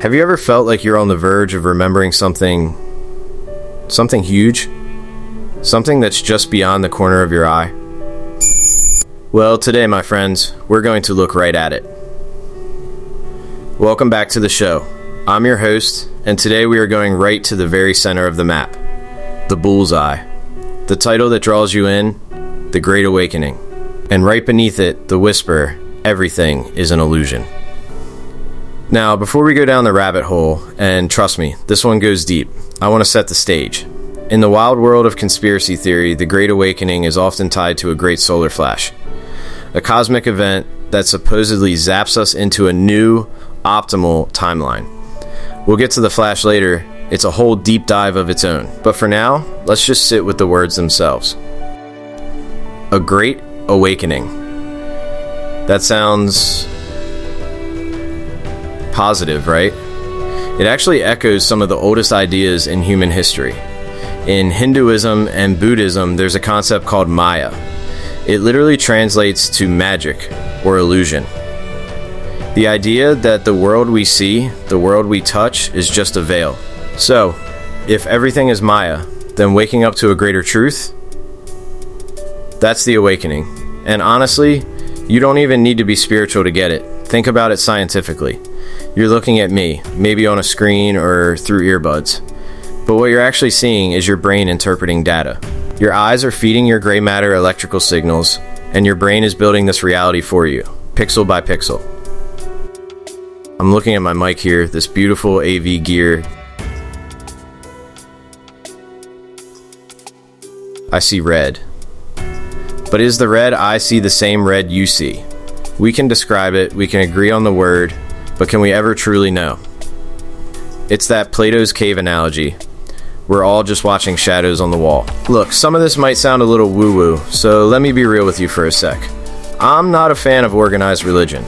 Have you ever felt like you're on the verge of remembering something huge? Something that's just beyond the corner of your eye? Well, today, my friends, we're going to look right at it. Welcome back to the show. I'm your host, and today we are going right to the very center of the map. The bullseye. The title that draws you in, The Great Awakening. And right beneath it, the whisper, everything is an illusion. Now, before we go down the rabbit hole, and trust me, this one goes deep, I want to set the stage. In the wild world of conspiracy theory, the Great Awakening is often tied to a great solar flash. A cosmic event that supposedly zaps us into a new, optimal timeline. We'll get to the flash later, it's a whole deep dive of its own. But for now, let's just sit with the words themselves. A Great Awakening. That sounds positive, right? It actually echoes some of the oldest ideas in human history. In Hinduism and Buddhism, there's a concept called Maya. It literally translates to magic or illusion. The idea that the world we see, the world we touch, is just a veil. So, if everything is Maya, then waking up to a greater truth, that's the awakening. And honestly, you don't even need to be spiritual to get it. Think about it scientifically. You're looking at me, maybe on a screen or through earbuds. But what you're actually seeing is your brain interpreting data. Your eyes are feeding your gray matter electrical signals, and your brain is building this reality for you, pixel by pixel. I'm looking at my mic here, this beautiful AV gear. I see red. But is the red I see the same red you see? We can describe it, we can agree on the word, but can we ever truly know? It's that Plato's cave analogy. We're all just watching shadows on the wall. Look, some of this might sound a little woo-woo, so let me be real with you for a sec. I'm not a fan of organized religion.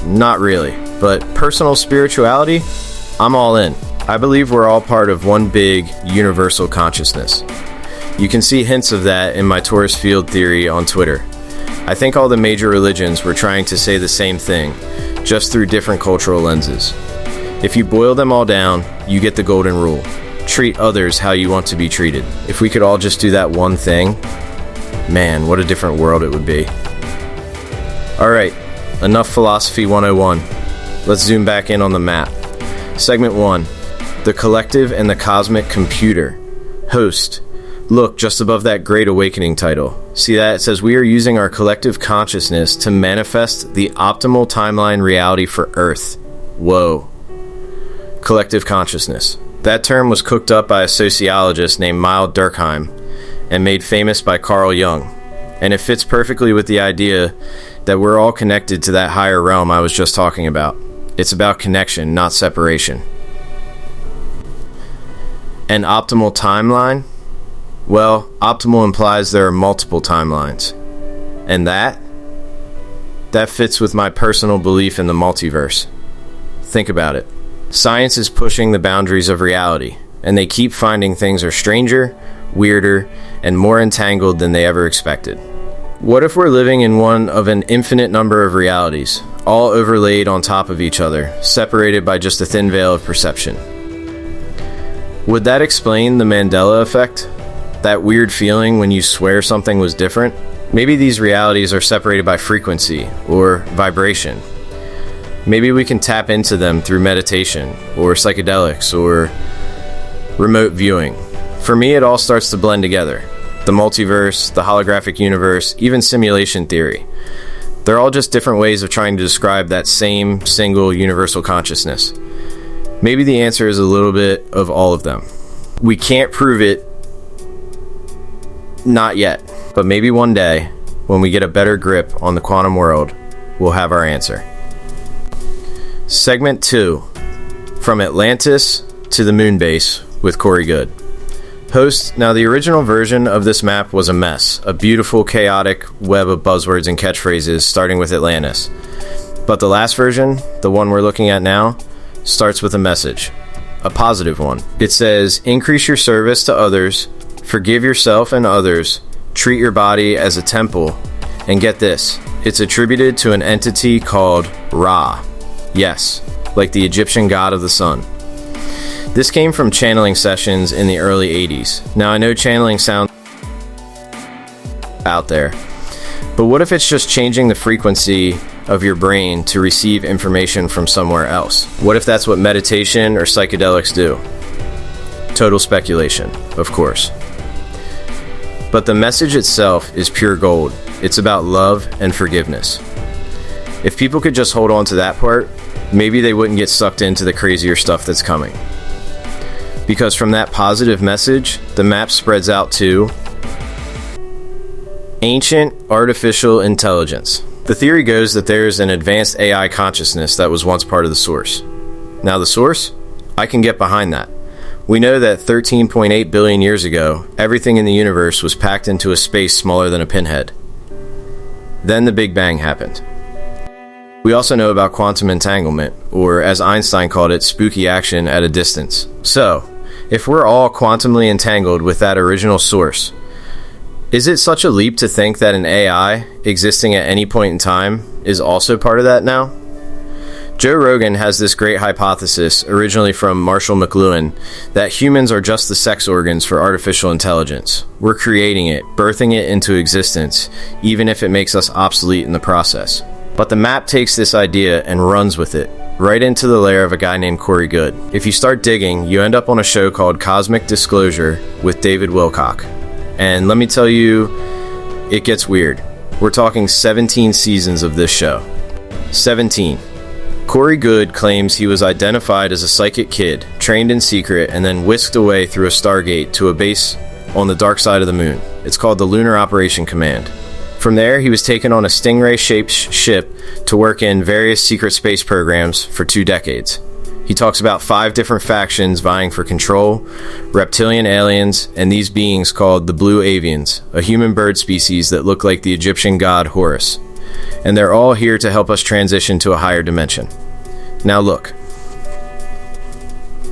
Not really. But personal spirituality? I'm all in. I believe we're all part of one big, universal consciousness. You can see hints of that in my torus field theory on Twitter. I think all the major religions were trying to say the same thing, just through different cultural lenses. If you boil them all down, you get the golden rule. Treat others how you want to be treated. If we could all just do that one thing, man, what a different world it would be. Alright, enough Philosophy 101. Let's zoom back in on the map. Segment 1. The Collective and the Cosmic Computer. Host. Look, just above that Great Awakening title. See that? It says we are using our collective consciousness to manifest the optimal timeline reality for Earth. Whoa. Collective consciousness. That term was cooked up by a sociologist named Miles Durkheim and made famous by Carl Jung. And it fits perfectly with the idea that we're all connected to that higher realm I was just talking about. It's about connection, not separation. An optimal timeline? Well, optimal implies there are multiple timelines. And that fits with my personal belief in the multiverse. Think about it. Science is pushing the boundaries of reality, and they keep finding things are stranger, weirder, and more entangled than they ever expected. What if we're living in one of an infinite number of realities, all overlaid on top of each other, separated by just a thin veil of perception? Would that explain the Mandela Effect? That weird feeling when you swear something was different? Maybe these realities are separated by frequency or vibration. Maybe we can tap into them through meditation or psychedelics or remote viewing. For me, it all starts to blend together. The multiverse, the holographic universe, even simulation theory. They're all just different ways of trying to describe that same single universal consciousness. Maybe the answer is a little bit of all of them. We can't prove it. Not yet, but maybe one day, when we get a better grip on the quantum world, we'll have our answer. Segment 2. From Atlantis to the moon base with Corey Goode. Host, now the original version of this map was a mess, a beautiful, chaotic web of buzzwords and catchphrases starting with Atlantis. But the last version, the one we're looking at now, starts with a message. A positive one. It says, increase your service to others, forgive yourself and others, treat your body as a temple, and get this, it's attributed to an entity called Ra. Yes, like the Egyptian god of the sun. This came from channeling sessions in the early 80s. Now I know channeling sounds out there, but what if it's just changing the frequency of your brain to receive information from somewhere else? What if that's what meditation or psychedelics do? Total speculation, of course. But the message itself is pure gold. It's about love and forgiveness. If people could just hold on to that part, maybe they wouldn't get sucked into the crazier stuff that's coming. Because from that positive message, the map spreads out to ancient artificial intelligence. The theory goes that there is an advanced AI consciousness that was once part of the source. Now the source? I can get behind that. We know that 13.8 billion years ago, everything in the universe was packed into a space smaller than a pinhead. Then the Big Bang happened. We also know about quantum entanglement, or as Einstein called it, spooky action at a distance. So, if we're all quantumly entangled with that original source, is it such a leap to think that an AI existing at any point in time is also part of that now? Joe Rogan has this great hypothesis, originally from Marshall McLuhan, that humans are just the sex organs for artificial intelligence. We're creating it, birthing it into existence, even if it makes us obsolete in the process. But the map takes this idea and runs with it, right into the lair of a guy named Corey Goode. If you start digging, you end up on a show called Cosmic Disclosure with David Wilcock. And let me tell you, it gets weird. We're talking 17 seasons of this show. 17. Corey Goode claims he was identified as a psychic kid, trained in secret, and then whisked away through a Stargate to a base on the dark side of the moon. It's called the Lunar Operation Command. From there, he was taken on a Stingray-shaped ship to work in various secret space programs for 2 decades. He talks about 5 different factions vying for control, reptilian aliens, and these beings called the Blue Avians, a human bird species that look like the Egyptian god Horus. And they're all here to help us transition to a higher dimension. Now look.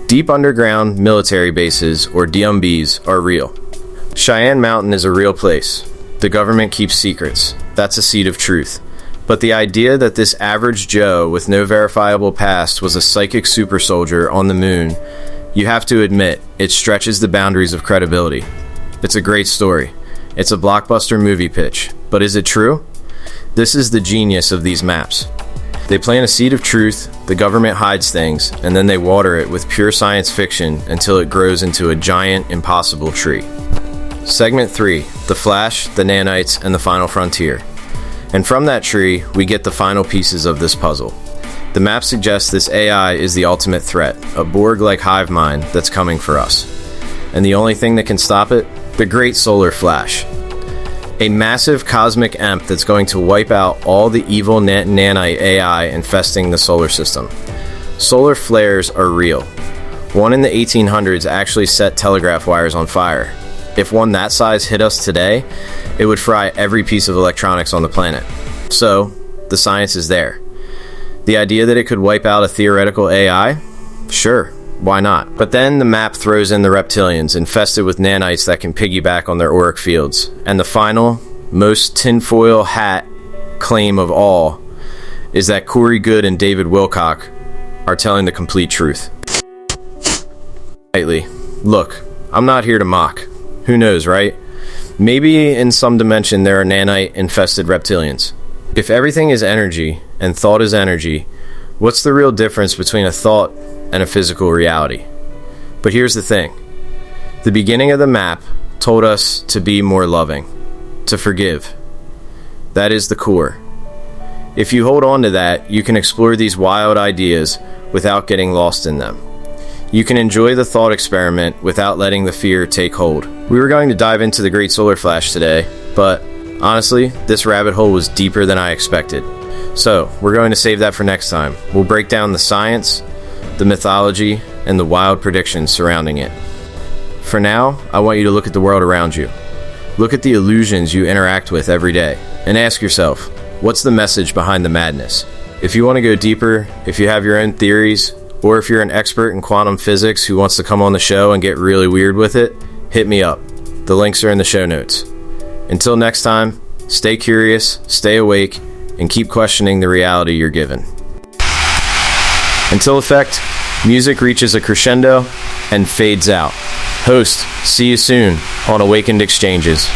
Deep underground military bases, or DMBs, are real. Cheyenne Mountain is a real place. The government keeps secrets. That's a seed of truth. But the idea that this average Joe with no verifiable past was a psychic super soldier on the moon, you have to admit, it stretches the boundaries of credibility. It's a great story. It's a blockbuster movie pitch. But is it true? This is the genius of these maps. They plant a seed of truth, the government hides things, and then they water it with pure science fiction until it grows into a giant, impossible tree. Segment 3, The Flash, the Nanites, and the Final Frontier. And from that tree, we get the final pieces of this puzzle. The map suggests this AI is the ultimate threat, a Borg-like hive mind that's coming for us. And the only thing that can stop it? The Great Solar Flash. A massive cosmic imp that's going to wipe out all the evil nanite AI infesting the solar system. Solar flares are real. One in the 1800s actually set telegraph wires on fire. If one that size hit us today, it would fry every piece of electronics on the planet. So, the science is there. The idea that it could wipe out a theoretical AI? Sure, why not? But then the map throws in the reptilians, infested with nanites that can piggyback on their auric fields. And the final, most tinfoil hat claim of all is that Corey Goode and David Wilcock are telling the complete truth. Look, I'm not here to mock. Who knows, right? Maybe in some dimension there are nanite-infested reptilians. If everything is energy, and thought is energy, what's the real difference between a thought and a physical reality? But here's the thing. The beginning of the map told us to be more loving, to forgive. That is the core. If you hold on to that, you can explore these wild ideas without getting lost in them. You can enjoy the thought experiment without letting the fear take hold. We were going to dive into the Great Solar Flash today, but honestly, this rabbit hole was deeper than I expected. So, we're going to save that for next time. We'll break down the science, the mythology, and the wild predictions surrounding it. For now, I want you to look at the world around you. Look at the illusions you interact with every day, and ask yourself, what's the message behind the madness? If you want to go deeper, if you have your own theories, or if you're an expert in quantum physics who wants to come on the show and get really weird with it, hit me up. The links are in the show notes. Until next time, stay curious, stay awake, and keep questioning the reality you're given. Until Effect, music reaches a crescendo and fades out. Host, see you soon on Awakened Exchanges.